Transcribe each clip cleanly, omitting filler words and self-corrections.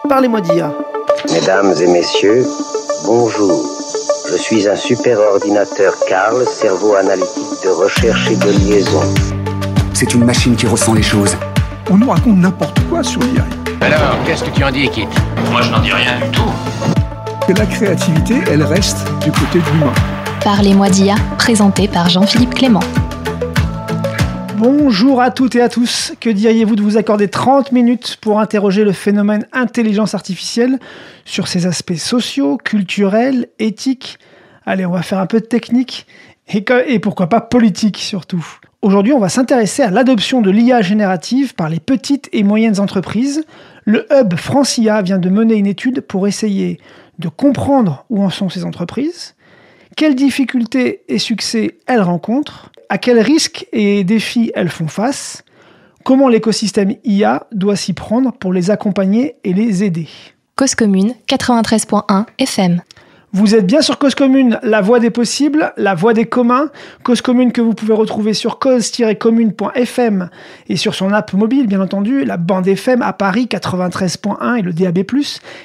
Parlez-moi d'IA. Mesdames et messieurs, bonjour. Je suis un super ordinateur Karl, cerveau analytique de recherche et de liaison. C'est une machine qui ressent les choses. On nous raconte n'importe quoi sur l'IA. Alors, qu'est-ce que tu en dis, Kit? Moi, je n'en dis rien du tout. Que la créativité, elle reste du côté de l'humain. Parlez-moi d'IA, présenté par Jean-Philippe Clément. Bonjour à toutes et à tous. Que diriez-vous de vous accorder 30 minutes pour interroger le phénomène intelligence artificielle sur ses aspects sociaux, culturels, éthiques? Allez, on va faire un peu de technique et pourquoi pas politique surtout. Aujourd'hui, on va s'intéresser à l'adoption de l'IA générative par les petites et moyennes entreprises. Le hub FranceIA vient de mener une étude pour essayer de comprendre où en sont ces entreprises, quelles difficultés et succès elles rencontrent, à quels risques et défis elles font face, comment l'écosystème IA doit s'y prendre pour les accompagner et les aider. Cause Commune 93.1 FM. Vous êtes bien sur Cause Commune, la voix des possibles, la voix des communs. Cause Commune que vous pouvez retrouver sur cause-commune.fm et sur son app mobile, bien entendu, la bande FM à Paris 93.1 et le DAB+,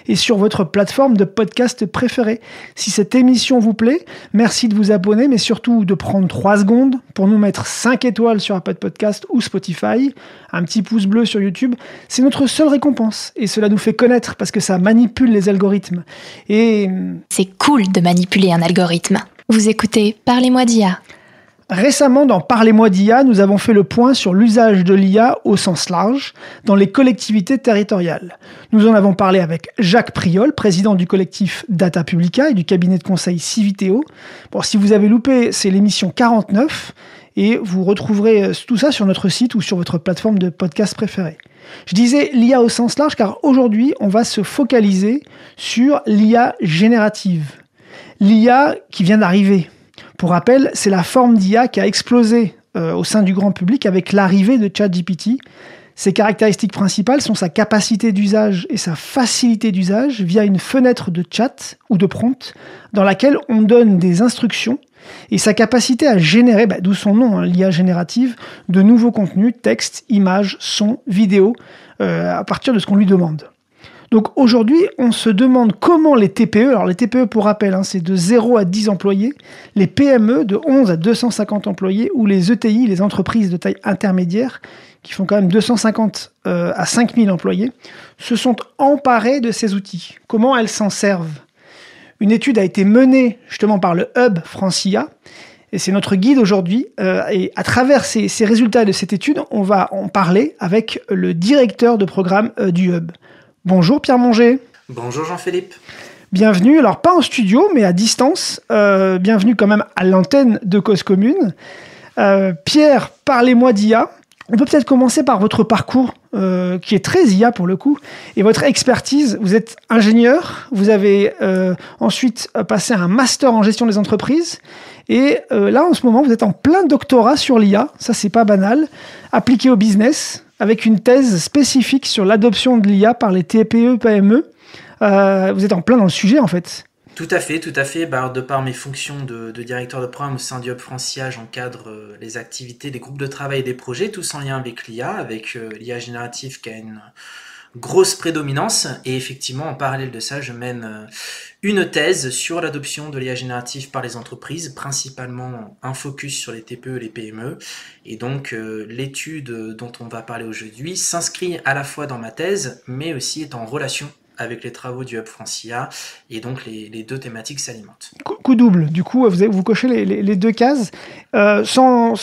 et sur votre plateforme de podcast préférée. Si cette émission vous plaît, merci de vous abonner, mais surtout de prendre 3 secondes pour nous mettre 5 étoiles sur Apple Podcast ou Spotify, un petit pouce bleu sur YouTube. C'est notre seule récompense et cela nous fait connaître parce que ça manipule les algorithmes. Et c'est cool de manipuler un algorithme. Vous écoutez Parlez-moi d'IA. Récemment, dans Parlez-moi d'IA, nous avons fait le point sur l'usage de l'IA au sens large dans les collectivités territoriales. Nous en avons parlé avec Jacques Priol, président du collectif Data Publica et du cabinet de conseil Civiteo. Bon, si vous avez loupé, c'est l'émission 49 et vous retrouverez tout ça sur notre site ou sur votre plateforme de podcast préférée. Je disais l'IA au sens large car aujourd'hui, on va se focaliser sur l'IA générative. L'IA qui vient d'arriver. Pour rappel, c'est la forme d'IA qui a explosé au sein du grand public avec l'arrivée de ChatGPT. Ses caractéristiques principales sont sa capacité d'usage et sa facilité d'usage via une fenêtre de chat ou de prompt dans laquelle on donne des instructions et sa capacité à générer, d'où son nom, l'IA générative, de nouveaux contenus, textes, images, sons, vidéos, à partir de ce qu'on lui demande. Donc aujourd'hui, on se demande comment les TPE, alors les TPE pour rappel, c'est de 0 à 10 employés, les PME de 11 à 250 employés, ou les ETI, les entreprises de taille intermédiaire, qui font quand même 250 à 5000 employés, se sont emparées de ces outils. Comment elles s'en servent ? Une étude a été menée justement par le hub FranceIA, et c'est notre guide aujourd'hui. Et à travers ces résultats de cette étude, on va en parler avec le directeur de programme du hub. Bonjour Pierre Monger. Bonjour Jean-Philippe. Bienvenue, alors pas en studio, mais à distance. Bienvenue quand même à l'antenne de Cause Commune. Pierre, parlez-moi d'IA. On peut peut-être commencer par votre parcours, qui est très IA pour le coup, et votre expertise. Vous êtes ingénieur, vous avez ensuite passé un master en gestion des entreprises, et là en ce moment vous êtes en plein doctorat sur l'IA, ça c'est pas banal, appliqué au business, avec une thèse spécifique sur l'adoption de l'IA par les TPE, PME. Vous êtes en plein dans le sujet en fait. Tout à fait. De par mes fonctions de directeur de programme au sein du hub FranceIA, j'encadre les activités des groupes de travail et des projets, tous en lien avec l'IA, avec l'IA générative qui a une grosse prédominance. Et effectivement, en parallèle de ça, je mène une thèse sur l'adoption de l'IA générative par les entreprises, principalement un focus sur les TPE et les PME. Et donc, l'étude dont on va parler aujourd'hui s'inscrit à la fois dans ma thèse, mais aussi est en relation avec les travaux du hub FranceIA, et donc les deux thématiques s'alimentent. Coup double, du coup, vous cochez les deux cases, sans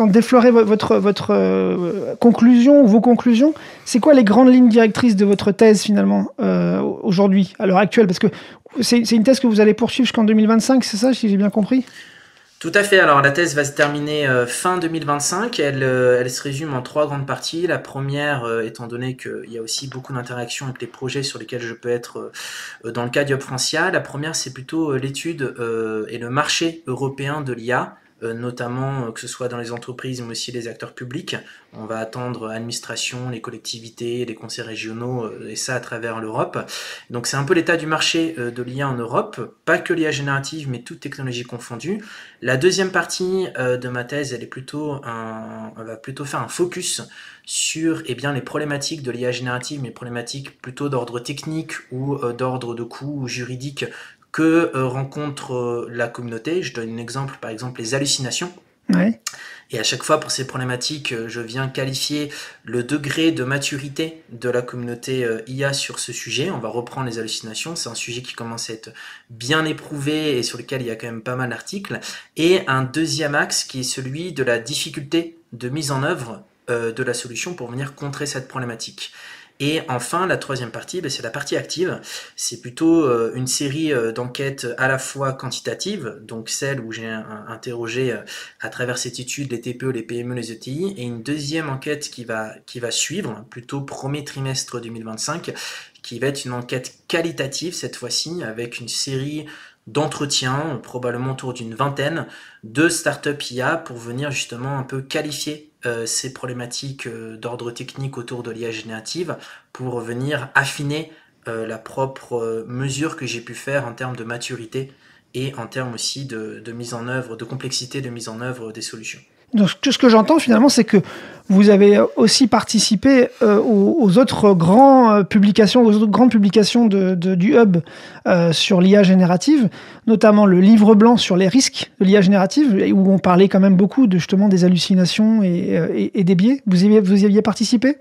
déflorer votre conclusion ou vos conclusions. C'est quoi les grandes lignes directrices de votre thèse finalement, aujourd'hui, à l'heure actuelle? Parce que c'est une thèse que vous allez poursuivre jusqu'en 2025, c'est ça, si j'ai bien compris? Tout à fait. Alors la thèse va se terminer fin 2025. Elle se résume en 3 grandes parties. La première, étant donné qu'il y a aussi beaucoup d'interactions avec les projets sur lesquels je peux être dans le cadre du hub FranceIA. La première, c'est plutôt l'étude et le marché européen de l'IA notamment que ce soit dans les entreprises mais aussi les acteurs publics. On va attendre l'administration, les collectivités, les conseils régionaux et ça à travers l'Europe. Donc c'est un peu l'état du marché de l'IA en Europe, pas que l'IA générative mais toutes technologies confondues. La deuxième partie de ma thèse, elle va plutôt faire un focus sur les problématiques de l'IA générative, mais problématiques plutôt d'ordre technique ou d'ordre de coût juridique que rencontre la communauté. Je donne un exemple, par exemple les hallucinations. Ouais. Et à chaque fois, pour ces problématiques, je viens qualifier le degré de maturité de la communauté IA sur ce sujet. On va reprendre les hallucinations. C'est un sujet qui commence à être bien éprouvé et sur lequel il y a quand même pas mal d'articles. Et un deuxième axe qui est celui de la difficulté de mise en œuvre de la solution pour venir contrer cette problématique. Et enfin, la troisième partie, c'est la partie active. C'est plutôt une série d'enquêtes à la fois quantitatives, donc celle où j'ai interrogé à travers cette étude les TPE, les PME, les ETI, et une deuxième enquête qui va suivre, plutôt premier trimestre 2025, qui va être une enquête qualitative cette fois-ci, avec une série d'entretiens, probablement autour d'une vingtaine, de startups IA pour venir justement un peu qualifier ces problématiques d'ordre technique autour de l'IA générative pour venir affiner la propre mesure que j'ai pu faire en termes de maturité et en termes aussi de mise en œuvre, de complexité de mise en œuvre des solutions. Donc, ce que j'entends finalement, c'est que vous avez aussi participé aux autres grandes publications du Hub sur l'IA générative, notamment le livre blanc sur les risques de l'IA générative, où on parlait quand même beaucoup justement des hallucinations et des biais. Vous y aviez participé ?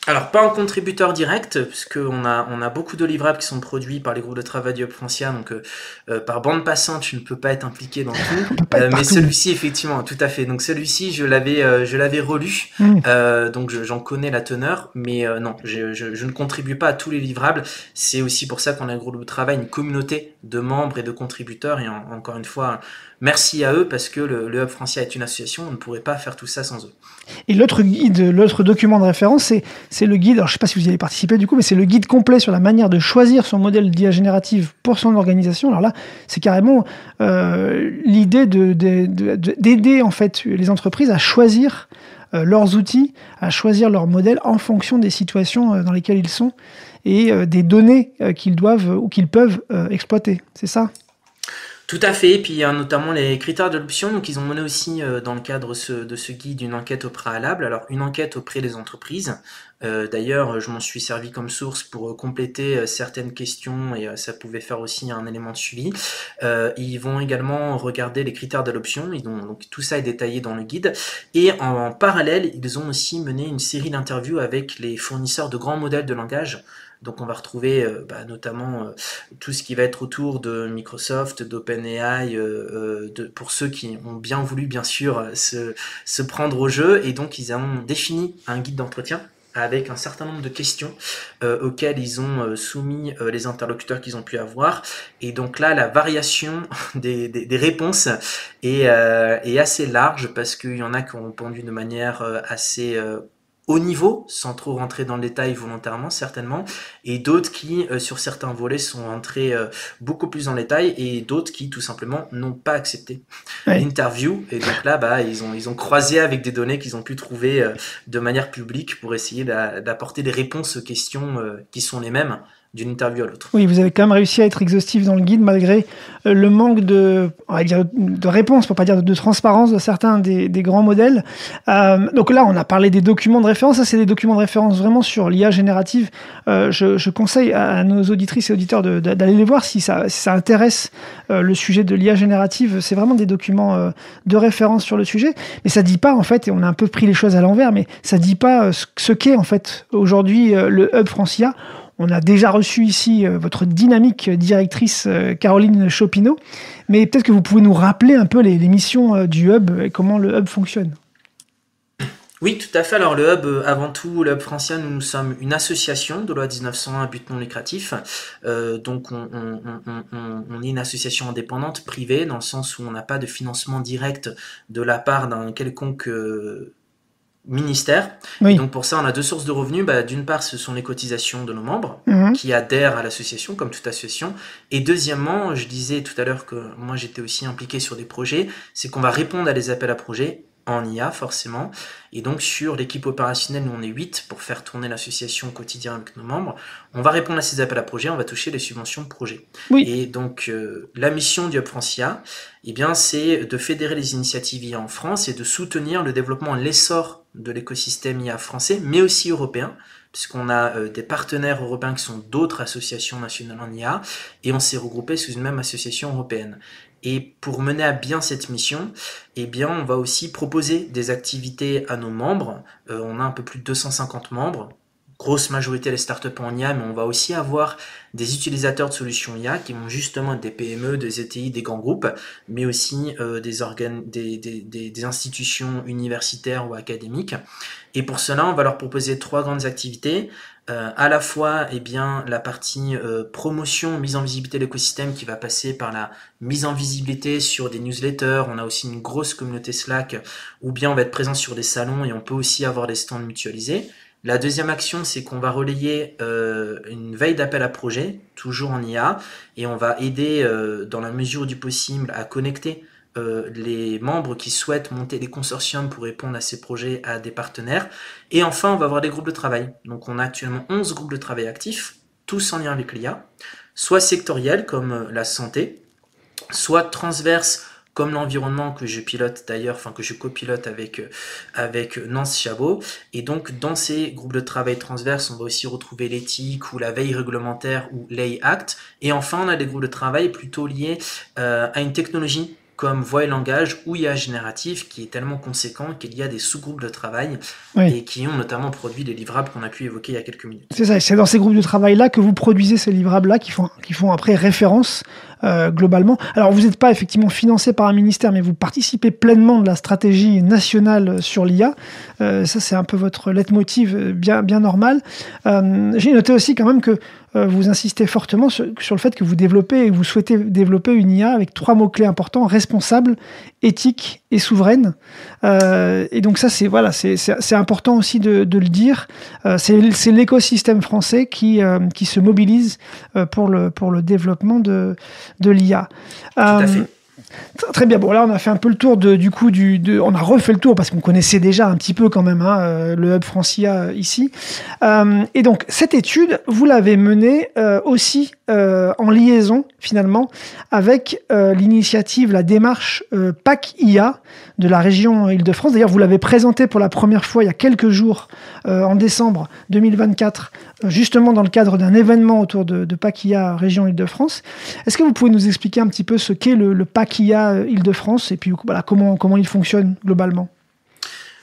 Alors, pas en contributeur direct, puisqu'on a beaucoup de livrables qui sont produits par les groupes de travail du Hub Francia, donc par bande passante, je ne peux pas être impliqué dans tout. Mais celui-ci, effectivement, tout à fait. Donc celui-ci, je l'avais relu, donc j'en connais la teneur, mais non, je ne contribue pas à tous les livrables. C'est aussi pour ça qu'on a un groupe de travail, une communauté de membres et de contributeurs, et encore une fois, merci à eux, parce que le Hub Francia est une association, on ne pourrait pas faire tout ça sans eux. Et l'autre document de référence, c'est le guide, alors je ne sais pas si vous y avez participé du coup, mais c'est le guide complet sur la manière de choisir son modèle d'IA générative pour son organisation. Alors là, c'est carrément l'idée d'aider en fait les entreprises à choisir leurs outils, à choisir leur modèle en fonction des situations dans lesquelles ils sont et des données qu'ils doivent ou qu'ils peuvent exploiter. C'est ça ? Tout à fait, et puis il y a notamment les critères de l'option, donc ils ont mené aussi dans le cadre de ce guide une enquête au préalable, alors une enquête auprès des entreprises, d'ailleurs je m'en suis servi comme source pour compléter certaines questions et ça pouvait faire aussi un élément de suivi. Ils vont également regarder les critères de l'option, donc tout ça est détaillé dans le guide, et en parallèle ils ont aussi mené une série d'interviews avec les fournisseurs de grands modèles de langage. Donc on va retrouver notamment tout ce qui va être autour de Microsoft, d'OpenAI, pour ceux qui ont bien voulu bien sûr se prendre au jeu, et donc ils ont défini un guide d'entretien avec un certain nombre de questions auxquelles ils ont soumis les interlocuteurs qu'ils ont pu avoir, et donc là la variation des réponses est assez large, parce qu'il y en a qui ont répondu de manière assez haut niveau, sans trop rentrer dans le détail volontairement certainement, et d'autres qui sur certains volets sont entrés beaucoup plus dans le détail, et d'autres qui tout simplement n'ont pas accepté l'interview, et donc là ils ont croisé avec des données qu'ils ont pu trouver de manière publique pour essayer d'apporter des réponses aux questions qui sont les mêmes d'une interview à l'autre. Oui, vous avez quand même réussi à être exhaustif dans le guide, malgré le manque de réponse, pour pas dire de transparence de certains des grands modèles. Donc là, on a parlé des documents de référence. Ça, c'est des documents de référence vraiment sur l'IA générative. Je conseille à nos auditrices et auditeurs d'aller les voir si ça intéresse le sujet de l'IA générative. C'est vraiment des documents de référence sur le sujet. Mais ça dit pas, en fait, et on a un peu pris les choses à l'envers, mais ça dit pas ce qu'est, en fait, aujourd'hui, le Hub Francia. On a déjà reçu ici votre dynamique directrice Caroline Chopineau, mais peut-être que vous pouvez nous rappeler un peu les missions du Hub et comment le Hub fonctionne. Oui, tout à fait. Alors le Hub, avant tout, le Hub Francia, nous sommes une association de loi 1901 à but non lucratif. Donc on est une association indépendante, privée, dans le sens où on n'a pas de financement direct de la part d'un quelconque ministère. Oui. Et donc pour ça, on a deux sources de revenus. D'une part, ce sont les cotisations de nos membres qui adhèrent à l'association, comme toute association. Et deuxièmement, je disais tout à l'heure que moi j'étais aussi impliqué sur des projets, c'est qu'on va répondre à des appels à projets en IA forcément. Et donc sur l'équipe opérationnelle, nous on est 8 pour faire tourner l'association au quotidien avec nos membres. On va répondre à ces appels à projets, on va toucher les subventions de projets. Oui. Et donc la mission du Hub France IA, c'est de fédérer les initiatives IA en France et de soutenir le développement et l'essor de l'écosystème IA français, mais aussi européen, puisqu'on a des partenaires européens qui sont d'autres associations nationales en IA, et on s'est regroupé sous une même association européenne. Et pour mener à bien cette mission, on va aussi proposer des activités à nos membres. On a un peu plus de 250 membres, grosse majorité des startups en IA, mais on va aussi avoir des utilisateurs de solutions IA qui vont justement être des PME, des ETI, des grands groupes, mais aussi des institutions universitaires ou académiques. Et pour cela, on va leur proposer 3 grandes activités. À la fois la partie promotion, mise en visibilité de l'écosystème qui va passer par la mise en visibilité sur des newsletters. On a aussi une grosse communauté Slack où on va être présent sur des salons et on peut aussi avoir des stands mutualisés. La deuxième action, c'est qu'on va relayer une veille d'appel à projet, toujours en IA, et on va aider dans la mesure du possible à connecter les membres qui souhaitent monter des consortiums pour répondre à ces projets à des partenaires. Et enfin, on va avoir des groupes de travail. Donc on a actuellement 11 groupes de travail actifs, tous en lien avec l'IA, soit sectoriels comme la santé, soit transverses comme l'environnement que je pilote d'ailleurs, que je copilote avec Nance Chabot. Et donc dans ces groupes de travail transverses, on va aussi retrouver l'éthique ou la veille réglementaire ou l'AI Act. Et enfin, on a des groupes de travail plutôt liés à une technologie comme voix et langage ou IA génératif qui est tellement conséquent qu'il y a des sous-groupes de travail et qui ont notamment produit des livrables qu'on a pu évoquer il y a quelques minutes. C'est ça, c'est dans ces groupes de travail-là que vous produisez ces livrables-là qui font après référence globalement. Alors vous n'êtes pas effectivement financé par un ministère, mais vous participez pleinement de la stratégie nationale sur l'IA. Ça, c'est un peu votre leitmotiv bien normal. J'ai noté aussi quand même que vous insistez fortement sur le fait que vous souhaitez développer une IA avec 3 mots-clés importants: responsable, éthique et souveraine. Et donc ça, c'est important aussi de le dire. C'est l'écosystème français qui se mobilise pour le développement de l'IA. Tout à fait. Très bien. Bon, là, on a fait un peu le tour on a refait le tour parce qu'on connaissait déjà un petit peu quand même le Hub France IA ici. Et donc, cette étude, vous l'avez menée aussi en liaison, finalement, avec l'initiative, la démarche PAC IA de la région Île-de-France. D'ailleurs, vous l'avez présentée pour la première fois il y a quelques jours, en décembre 2024, justement dans le cadre d'un événement autour de PAC IA région Île-de-France. Est-ce que vous pouvez nous expliquer un petit peu ce qu'est le PAC IA Île-de-France et puis comment il fonctionne globalement ?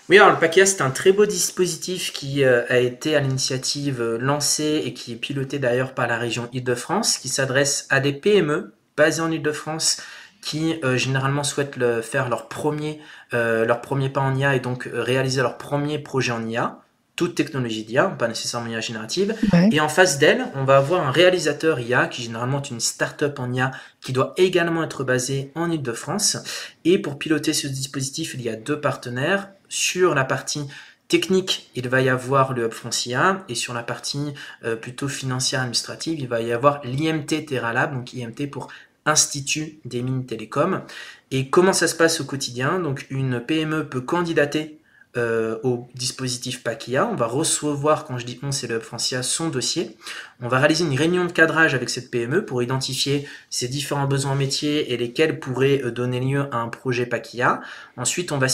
Oui, alors le PAC IA, c'est un très beau dispositif qui a été à l'initiative lancé et qui est piloté d'ailleurs par la région Île-de-France, qui s'adresse à des PME basées en Île-de-France qui généralement souhaitent faire leur premier pas en IA et donc réaliser leur premier projet en IA, toute technologie d'IA, pas nécessairement IA générative. Ouais. Et en face d'elle, on va avoir un réalisateur IA qui généralement est une start-up en IA qui doit également être basée en Île-de-France. Et pour piloter ce dispositif, il y a 2 partenaires. Sur la partie technique, il va y avoir le Hub France IA, et sur la partie plutôt financière administrative, il va y avoir l'IMT TerraLab, donc IMT pour Institut des mines télécom. Et comment ça se passe au quotidien? Donc une PME peut candidater au dispositif PAC IA. On va recevoir, quand je dis on, c'est le Hub France IA, son dossier. On va réaliser une réunion de cadrage avec cette PME pour identifier ses différents besoins métiers et lesquels pourraient donner lieu à un projet PAC IA. Ensuite, on va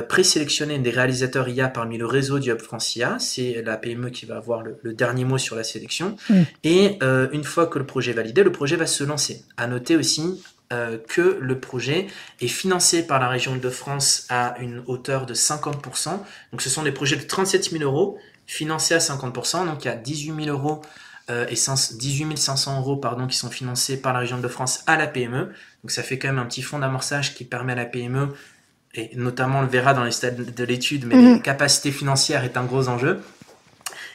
présélectionner des réalisateurs IA parmi le réseau du Hub France IA. C'est la PME qui va avoir le dernier mot sur la sélection. Et une fois que le projet est validé, le projet va se lancer. À noter aussi que le projet est financé par la région Île-de-France à une hauteur de 50%. Donc ce sont des projets de 37 000 euros financés à 50%. Donc il y a 18 000 euros et 18 500 euros qui sont financés par la région Île-de-France à la PME. Donc ça fait quand même un petit fonds d'amorçage qui permet à la PME, et notamment on le verra dans les stades de l'étude, mais les capacités financières est un gros enjeu.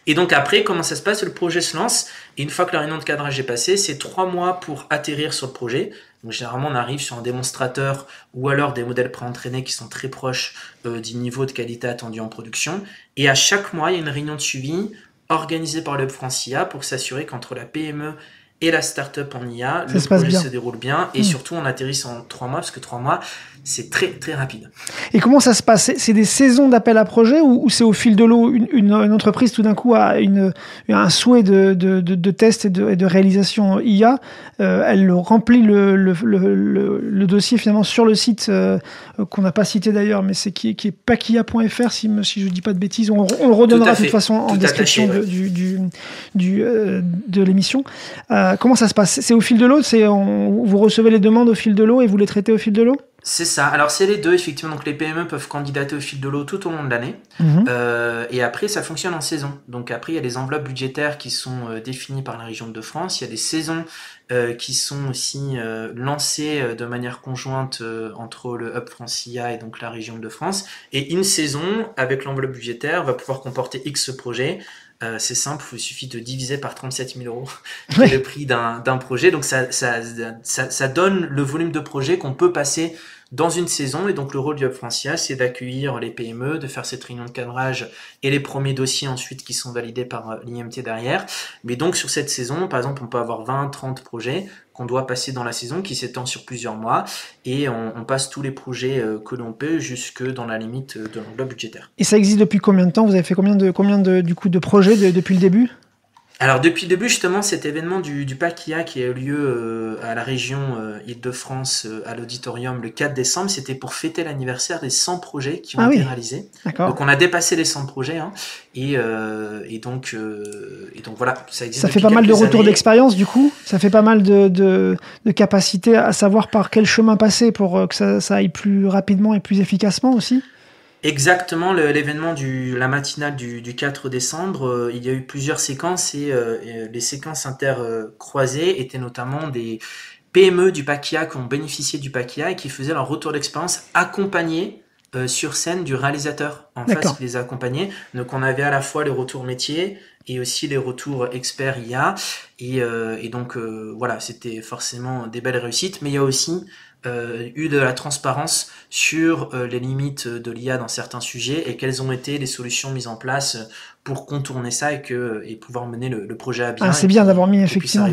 Et donc après, comment ça se passe? Le projet se lance, et une fois que la réunion de cadrage est passée, c'est 3 mois pour atterrir sur le projet. Donc généralement, on arrive sur un démonstrateur ou alors des modèles préentraînés qui sont très proches du niveau de qualité attendu en production. Et à chaque mois, il y a une réunion de suivi organisée par le Hub France IA pour s'assurer qu'entre la PME et la start-up en IA, le projet se déroule bien. Et surtout, on atterrit en 3 mois, parce que 3 mois, c'est très, très rapide. Et comment ça se passe? C'est des saisons d'appel à projet ou c'est au fil de l'eau? Une entreprise, tout d'un coup, a un souhait de test et de réalisation IA. Elle remplit le dossier, finalement, sur le site qu'on n'a pas cité d'ailleurs, mais qui est pakia.fr, si je ne dis pas de bêtises. On le redonnera de toute façon en description de l'émission. Comment ça se passe? C'est au fil de l'eau? Vous recevez les demandes au fil de l'eau et vous les traitez au fil de l'eau? C'est ça. Alors, c'est les deux, effectivement. Donc, les PME peuvent candidater au fil de l'eau tout au long de l'année. Et après, ça fonctionne en saison. Donc, après, il y a des enveloppes budgétaires qui sont définies par la région de France. Il y a des saisons qui sont aussi lancées de manière conjointe entre le Hub France IA et donc la région de France. Et une saison, avec l'enveloppe budgétaire, va pouvoir comporter X projets. C'est simple, il suffit de diviser par 37 000 €, qui est le prix d'un projet. Donc, ça donne le volume de projets qu'on peut passer dans une saison. Et donc, le rôle du Hub France IA, c'est d'accueillir les PME, de faire cette réunion de cadrage et les premiers dossiers ensuite qui sont validés par l'IMT derrière. Mais donc, sur cette saison, par exemple, on peut avoir 20, 30 projets qu'on doit passer dans la saison, qui s'étend sur plusieurs mois, et on passe tous les projets que l'on peut jusque dans la limite de l'enveloppe budgétaire. Et ça existe depuis combien de temps? Vous avez fait combien de projets depuis le début? Alors depuis le début, justement, cet événement du PAC IA qui a eu lieu à la région Île-de-France à l'auditorium le 4 décembre, c'était pour fêter l'anniversaire des 100 projets qui ont été réalisés. D'accord. Donc on a dépassé les 100 projets, hein, et donc voilà, ça existe. Ça fait pas mal de retours d'expérience du coup. Ça fait pas mal de capacité à savoir par quel chemin passer pour que ça aille plus rapidement et plus efficacement aussi. Exactement, l'événement la matinale du 4 décembre, il y a eu plusieurs séquences et les séquences intercroisées étaient notamment des PME du PAC IA qui ont bénéficié du PAC IA et qui faisaient leur retour d'expérience accompagné sur scène du réalisateur en face qui les a accompagnés. Donc on avait à la fois les retours métiers et aussi les retours experts IA et donc voilà, c'était forcément des belles réussites, mais il y a aussi eu de la transparence sur les limites de l'IA dans certains sujets et quelles ont été les solutions mises en place pour contourner ça et pouvoir mener le projet à bien. C'est bien d'avoir mis effectivement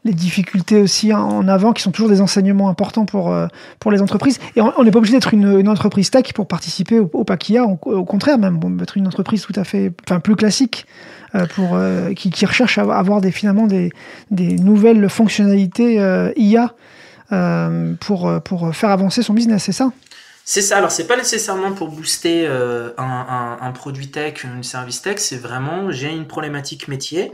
les difficultés aussi en avant, qui sont toujours des enseignements importants pour les entreprises. Et on n'est pas obligé d'être une entreprise tech pour participer au PAC IA, au contraire même, on peut être une entreprise tout à fait, plus classique. Qui recherche à avoir finalement des nouvelles fonctionnalités IA pour faire avancer son business, c'est ça? C'est ça. Alors, c'est pas nécessairement pour booster un produit tech, une service tech. C'est vraiment, j'ai une problématique métier.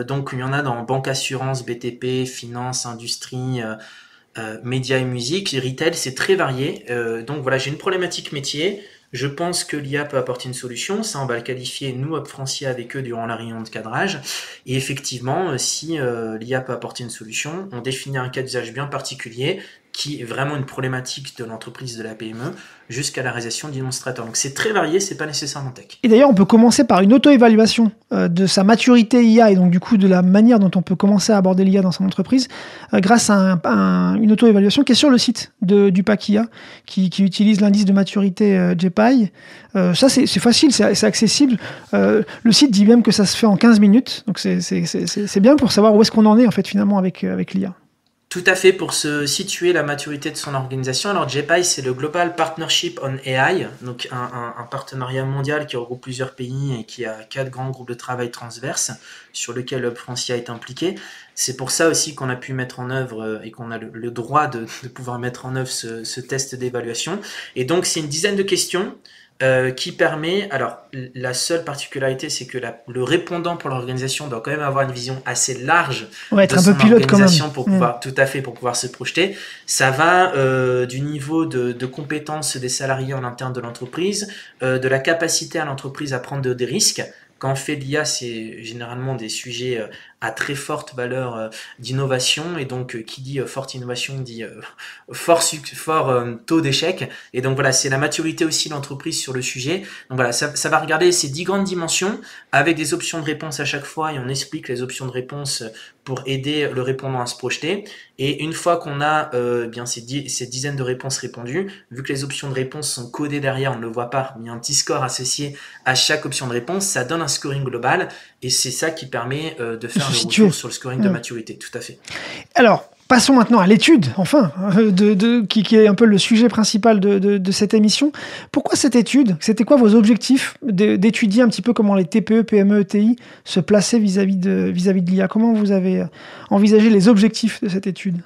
Donc, il y en a dans banque, assurance, BTP, finance, industrie, médias et musique. Retail, c'est très varié. Donc, voilà, j'ai une problématique métier. Je pense que l'IA peut apporter une solution. Ça, on va le qualifier, nous, Hub France IA, avec eux durant la réunion de cadrage. Et effectivement, si l'IA peut apporter une solution, on définit un cas d'usage bien particulier qui est vraiment une problématique de l'entreprise, de la PME, jusqu'à la réalisation du démonstrateur. Donc c'est très varié, c'est pas nécessairement tech. Et d'ailleurs, on peut commencer par une auto-évaluation de sa maturité IA et donc du coup de la manière dont on peut commencer à aborder l'IA dans son entreprise grâce à une auto-évaluation qui est sur le site du PAC IA, qui utilise l'indice de maturité JPI. Ça, c'est facile, c'est accessible. Le site dit même que ça se fait en 15 minutes, donc c'est bien pour savoir où est-ce qu'on en est en fait finalement avec l'IA. Tout à fait, pour se situer la maturité de son organisation. Alors JPI, c'est le Global Partnership on AI, donc un partenariat mondial qui regroupe plusieurs pays et qui a 4 grands groupes de travail transverses sur lesquels Hub France IA est impliqué. C'est pour ça aussi qu'on a pu mettre en œuvre et qu'on a le droit de pouvoir mettre en œuvre ce test d'évaluation. Et donc c'est une dizaine de questions qui permet, alors la seule particularité c'est que le répondant pour l'organisation doit quand même avoir une vision assez large de son organisation pour pouvoir, tout à fait, pour pouvoir se projeter. Ça va du niveau de compétences des salariés en interne de l'entreprise, de la capacité à l'entreprise à prendre des risques. quand on fait l'IA, c'est généralement des sujets à très forte valeur d'innovation, et donc qui dit forte innovation dit fort taux d'échec, et donc voilà, c'est la maturité aussi de l'entreprise sur le sujet. Donc voilà, ça va regarder ces 10 grandes dimensions avec des options de réponse à chaque fois, et on explique les options de réponse pour aider le répondant à se projeter. Et une fois qu'on a bien ces dizaines de réponses répondues, vu que les options de réponse sont codées derrière, on ne le voit pas, mais il y a un petit score associé à chaque option de réponse, ça donne un scoring global, et c'est ça qui permet de faire le retour sur le scoring de maturité. Tout à fait. Alors, passons maintenant à l'étude, enfin, qui est un peu le sujet principal de cette émission. Pourquoi cette étude? C'était quoi vos objectifs d'étudier un petit peu comment les TPE, PME, ETI se plaçaient vis-à-vis de l'IA? Comment vous avez envisagé les objectifs de cette étude?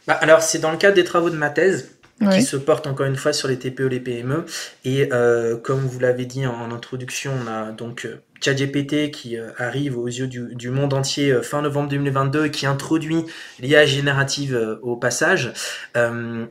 Alors, c'est dans le cadre des travaux de ma thèse, qui se portent encore une fois sur les TPE, les PME. Et comme vous l'avez dit en introduction, on a donc ChatGPT qui arrive aux yeux du monde entier fin novembre 2022 et qui introduit l'IA générative au passage.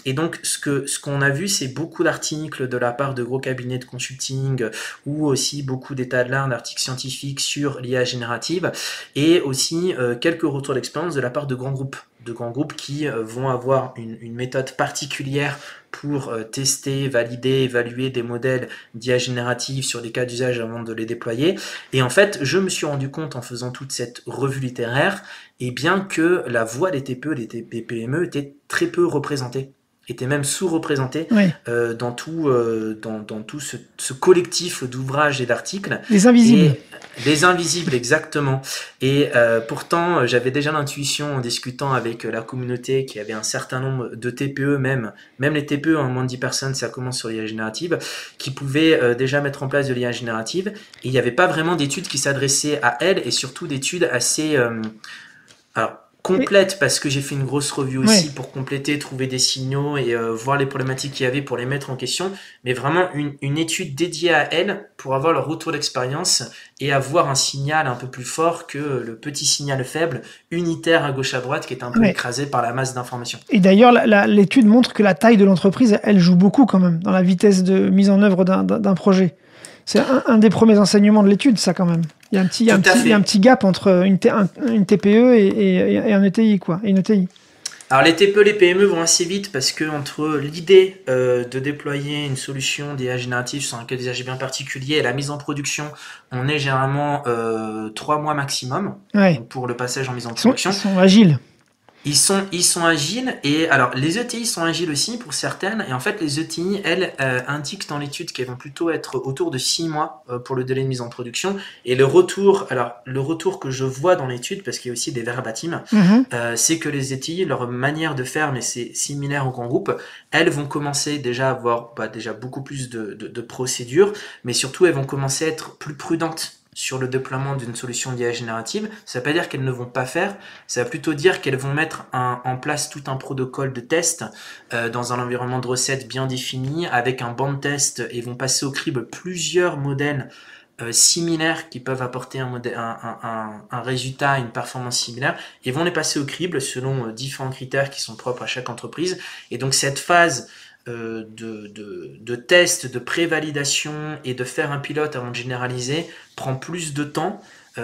Et donc ce qu'on a vu, c'est beaucoup d'articles de la part de gros cabinets de consulting ou aussi beaucoup d'états de l'art, d'articles scientifiques sur l'IA générative, et aussi quelques retours d'expérience de la part de grands groupes qui vont avoir une méthode particulière pour tester, valider, évaluer des modèles d'IA générative sur des cas d'usage avant de les déployer. Et en fait, je me suis rendu compte en faisant toute cette revue littéraire, et bien que la voix des TPE, des PME était très peu représentée, était même sous-représentée dans tout ce collectif d'ouvrages et d'articles. Les invisibles. Les invisibles, exactement. Et pourtant, j'avais déjà l'intuition en discutant avec la communauté qu'il y avait un certain nombre de TPE, même les TPE en moins de 10 personnes, ça commence sur l'IA générative, qui pouvaient déjà mettre en place de l'IA générative. Et il n'y avait pas vraiment d'études qui s'adressaient à elles, et surtout d'études assez... complète, parce que j'ai fait une grosse revue aussi pour compléter, trouver des signaux et voir les problématiques qu'il y avait pour les mettre en question, mais vraiment une étude dédiée à elles pour avoir leur retour d'expérience et avoir un signal un peu plus fort que le petit signal faible unitaire à gauche à droite qui est un peu écrasé par la masse d'informations. Et d'ailleurs, l'étude montre que la taille de l'entreprise, elle joue beaucoup quand même dans la vitesse de mise en œuvre d'un projet. C'est un des premiers enseignements de l'étude, ça, quand même. Il y a un petit gap entre une TPE et un ETI, quoi, et une ETI. Alors, les TPE, les PME vont assez vite parce que entre l'idée de déployer une solution d'IA générative sur un cas d'usage bien particulier et la mise en production, on est généralement 3 mois maximum pour le passage en mise en production. Ils sont agiles. Ils sont agiles, et alors les ETI sont agiles aussi pour certaines, et en fait les ETI, elles, indiquent dans l'étude qu'elles vont plutôt être autour de 6 mois pour le délai de mise en production, et le retour que je vois dans l'étude, parce qu'il y a aussi des verbatims, c'est que les ETI, leur manière de faire, mais c'est similaire aux grands groupes, elles vont commencer déjà à avoir déjà beaucoup plus de procédures, mais surtout elles vont commencer à être plus prudentes sur le déploiement d'une solution d'IA générative. Ça ne veut pas dire qu'elles ne vont pas faire, ça va plutôt dire qu'elles vont mettre en place tout un protocole de test dans un environnement de recettes bien défini, avec un banc de test, et vont passer au crible plusieurs modèles similaires qui peuvent apporter un résultat, une performance similaire, et vont les passer au crible selon différents critères qui sont propres à chaque entreprise. Et donc cette phase de test, de pré-validation et de faire un pilote avant de généraliser prend plus de temps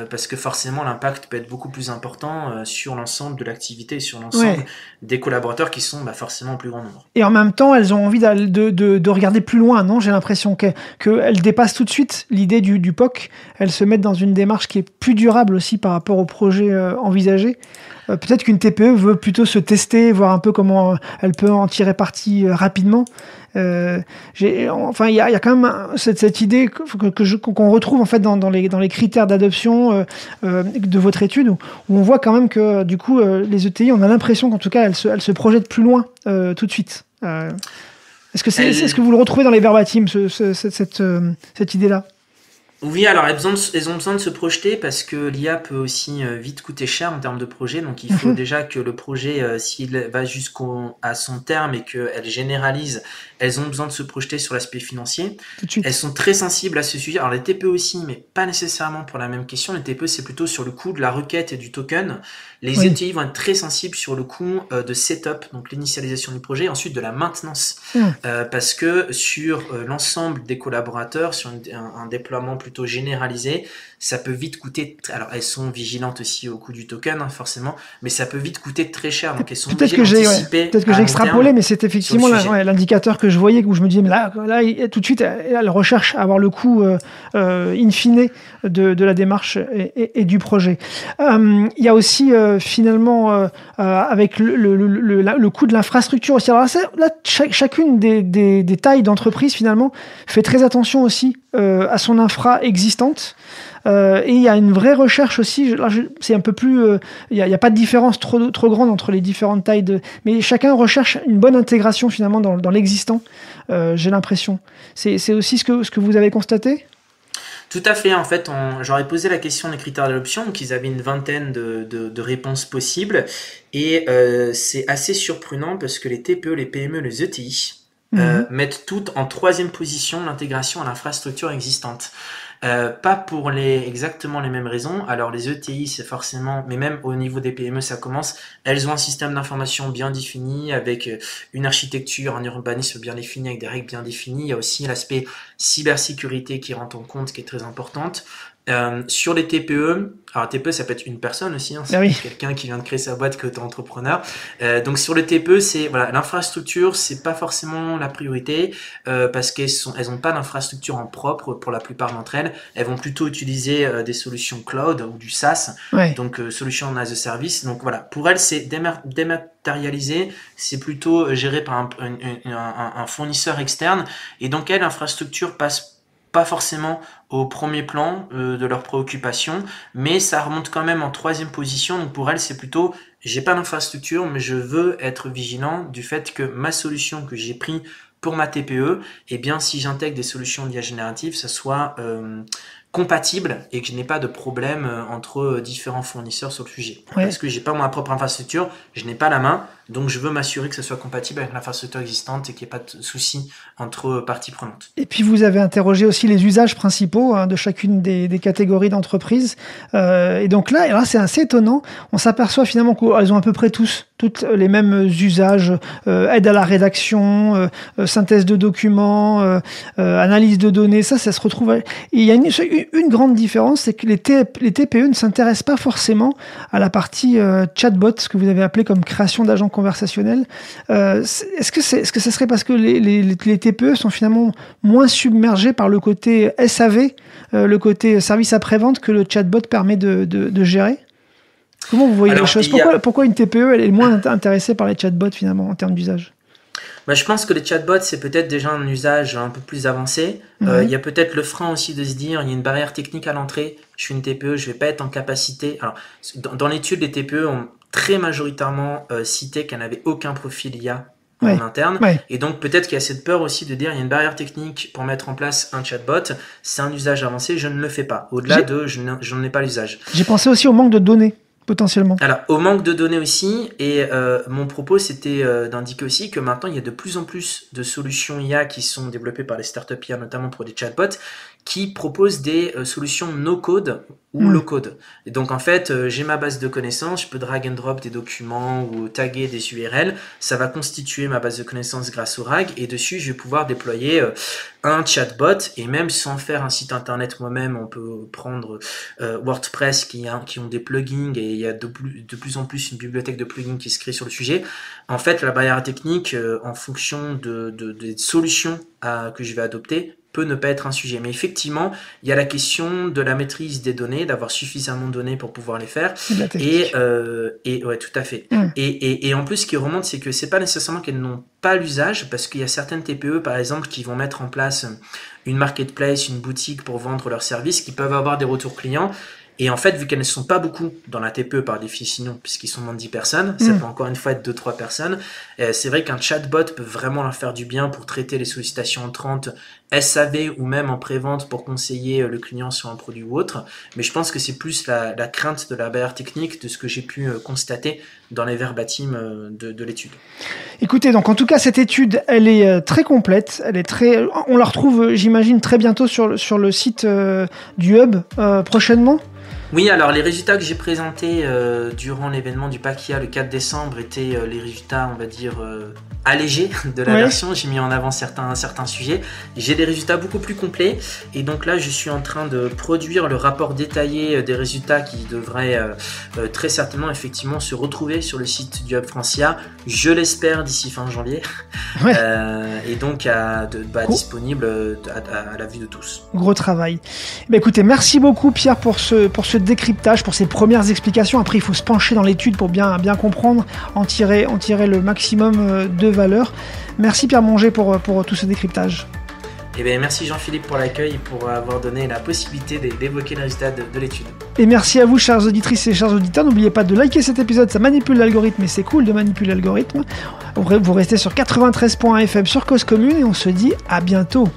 parce que forcément l'impact peut être beaucoup plus important sur l'ensemble de l'activité et sur l'ensemble des collaborateurs qui sont forcément en plus grand nombre. Et en même temps, elles ont envie de regarder plus loin, non? J'ai l'impression qu'elles dépassent tout de suite l'idée du POC. Elles se mettent dans une démarche qui est plus durable aussi par rapport au projet envisagé. Peut-être qu'une TPE veut plutôt se tester, voir un peu comment elle peut en tirer parti rapidement. Il y a quand même cette idée qu'on retrouve en fait dans les critères d'adoption de votre étude, où on voit quand même que du coup les ETI, on a l'impression qu'en tout cas elles se projettent plus loin tout de suite. Est-ce que vous le retrouvez dans les verbatims, cette idée-là? Oui, alors elles ont besoin de se projeter parce que l'IA peut aussi vite coûter cher en termes de projet. Donc il faut déjà que le projet, s'il va à son terme et qu'elle généralise, elles ont besoin de se projeter sur l'aspect financier. Elles sont très sensibles à ce sujet. Alors les TPE aussi, mais pas nécessairement pour la même question. Les TPE, c'est plutôt sur le coût de la requête et du token. Les ETI vont être très sensibles sur le coût de setup, donc l'initialisation du projet, et ensuite de la maintenance. Parce que sur l'ensemble des collaborateurs, sur un déploiement plutôt généralisées, ça peut vite coûter. Alors elles sont vigilantes aussi au coût du token, hein, forcément, mais ça peut vite coûter très cher. Donc elles sont peut-être que j'ai extrapolé, mais c'est effectivement l'indicateur que je voyais, où je me disais, mais là tout de suite, elle recherche à avoir le coût in fine de la démarche et du projet. Il y a aussi finalement avec le coût de l'infrastructure aussi. Alors là, chacune des tailles d'entreprise finalement fait très attention aussi à son infra existante. Et il y a une vraie recherche aussi. Là, c'est un peu plus. Il y a pas de différence trop grande entre les différentes tailles mais chacun recherche une bonne intégration finalement dans l'existant. J'ai l'impression. C'est aussi ce que vous avez constaté. Tout à fait. En fait, j'aurais posé la question des critères d'adoption, donc ils avaient une vingtaine de réponses possibles, et c'est assez surprenant parce que les TPE, les PME, les ETI mettent toutes en 3e position l'intégration à l'infrastructure existante. Pas pour exactement les mêmes raisons. Alors les ETI, c'est forcément, mais même au niveau des PME, ça commence. Elles ont un système d'information bien défini, avec une architecture, un urbanisme bien défini, avec des règles bien définies. Il y a aussi l'aspect cybersécurité qui rentre en compte, qui est très importante. Sur les TPE, alors TPE ça peut être une personne aussi, hein, c'est quelqu'un qui vient de créer sa boîte que auto-entrepreneur. Donc sur les TPE, c'est l'infrastructure, c'est pas forcément la priorité parce elles ont pas d'infrastructure en propre pour la plupart d'entre elles. Elles vont plutôt utiliser des solutions cloud ou du SaaS, donc solutions as a service. Donc voilà, pour elles c'est dématérialisé, c'est plutôt géré par un fournisseur externe, et donc l'infrastructure passe pas forcément au premier plan de leurs préoccupations, mais ça remonte quand même en 3e position. Donc pour elles, c'est plutôt, j'ai pas d'infrastructure, mais je veux être vigilant du fait que ma solution que j'ai pris pour ma TPE, eh bien si j'intègre des solutions d'IA générative, ça soit compatible et que je n'ai pas de problème entre différents fournisseurs sur le sujet. Parce que j'ai pas ma propre infrastructure, je n'ai pas la main, donc je veux m'assurer que ça soit compatible avec l'infrastructure existante et qu'il n'y ait pas de souci entre parties prenantes. Et puis vous avez interrogé aussi les usages principaux de chacune des catégories d'entreprises. Et donc là, c'est assez étonnant. On s'aperçoit finalement qu'elles ont à peu près toutes les mêmes usages, aide à la rédaction, synthèse de documents, analyse de données, ça se retrouve. Et il y a une grande différence, c'est que les TPE ne s'intéressent pas forcément à la partie chatbot, ce que vous avez appelé comme création d'agents conversationnels. Est-ce que ça serait parce que les TPE sont finalement moins submergés par le côté SAV, le côté service après-vente que le chatbot permet de gérer? Comment vous voyez les choses? Pourquoi une TPE elle est moins intéressée par les chatbots finalement en termes d'usage? Je pense que les chatbots, c'est peut-être déjà un usage un peu plus avancé. Il y a peut-être le frein aussi de se dire, il y a une barrière technique à l'entrée. Je suis une TPE, je vais pas être en capacité. Alors, dans l'étude, les TPE ont très majoritairement cité qu'elles n'avaient aucun profil IA en interne. Et donc, peut-être qu'il y a cette peur aussi de dire, il y a une barrière technique pour mettre en place un chatbot. C'est un usage avancé, je ne le fais pas. Au-delà je n'en ai pas l'usage. J'ai pensé aussi au manque de données. Potentiellement. Alors, au manque de données aussi, et mon propos c'était d'indiquer aussi que maintenant il y a de plus en plus de solutions IA qui sont développées par les startups IA, notamment pour des chatbots, qui proposent des solutions no-code ou low-code. Et donc en fait, j'ai ma base de connaissances, je peux drag and drop des documents ou taguer des URL, ça va constituer ma base de connaissances grâce au RAG, et dessus je vais pouvoir déployer un chatbot, et même sans faire un site internet moi-même, on peut prendre WordPress qui ont des plugins, et il y a de plus en plus une bibliothèque de plugins qui se crée sur le sujet. En fait, la barrière technique, en fonction des solutions que je vais adopter, peut ne pas être un sujet. Mais effectivement, il y a la question de la maîtrise des données, d'avoir suffisamment de données pour pouvoir les faire. Et ouais, tout à fait. Et en plus, ce qui remonte, c'est que c'est pas nécessairement qu'elles n'ont pas l'usage, parce qu'il y a certaines TPE, par exemple, qui vont mettre en place une marketplace, une boutique pour vendre leurs services, qui peuvent avoir des retours clients. Et en fait, vu qu'elles ne sont pas beaucoup dans la TPE par définition, puisqu'ils sont moins de 10 personnes, ça peut encore une fois être 2-3 personnes, c'est vrai qu'un chatbot peut vraiment leur faire du bien pour traiter les sollicitations entrantes SAV ou même en pré-vente pour conseiller le client sur un produit ou autre. Mais je pense que c'est plus la crainte de la barrière technique de ce que j'ai pu constater dans les verbatim de l'étude. Écoutez, donc en tout cas, cette étude, elle est très complète. On la retrouve, j'imagine, très bientôt sur le site du Hub prochainement. Oui, alors les résultats que j'ai présentés durant l'événement du PACIA le 4 décembre étaient les résultats, on va dire, allégés de la version. J'ai mis en avant certains sujets. J'ai des résultats beaucoup plus complets. Et donc là, je suis en train de produire le rapport détaillé des résultats qui devrait très certainement, effectivement, se retrouver sur le site du Hub Francia. Je l'espère d'ici fin janvier. Ouais. Et donc disponible à la vue de tous. Gros travail. Écoutez, merci beaucoup Pierre pour ce décryptage, pour ces premières explications. Après, il faut se pencher dans l'étude pour bien comprendre, en tirer le maximum de valeur. Merci Pierre Monget pour tout ce décryptage. Eh bien, merci Jean-Philippe pour l'accueil et pour avoir donné la possibilité d'évoquer le résultat de l'étude. Et merci à vous, chères auditrices et chers auditeurs. N'oubliez pas de liker cet épisode, ça manipule l'algorithme et c'est cool de manipuler l'algorithme. Vous restez sur 93.1 FM sur Cause Commune et on se dit à bientôt.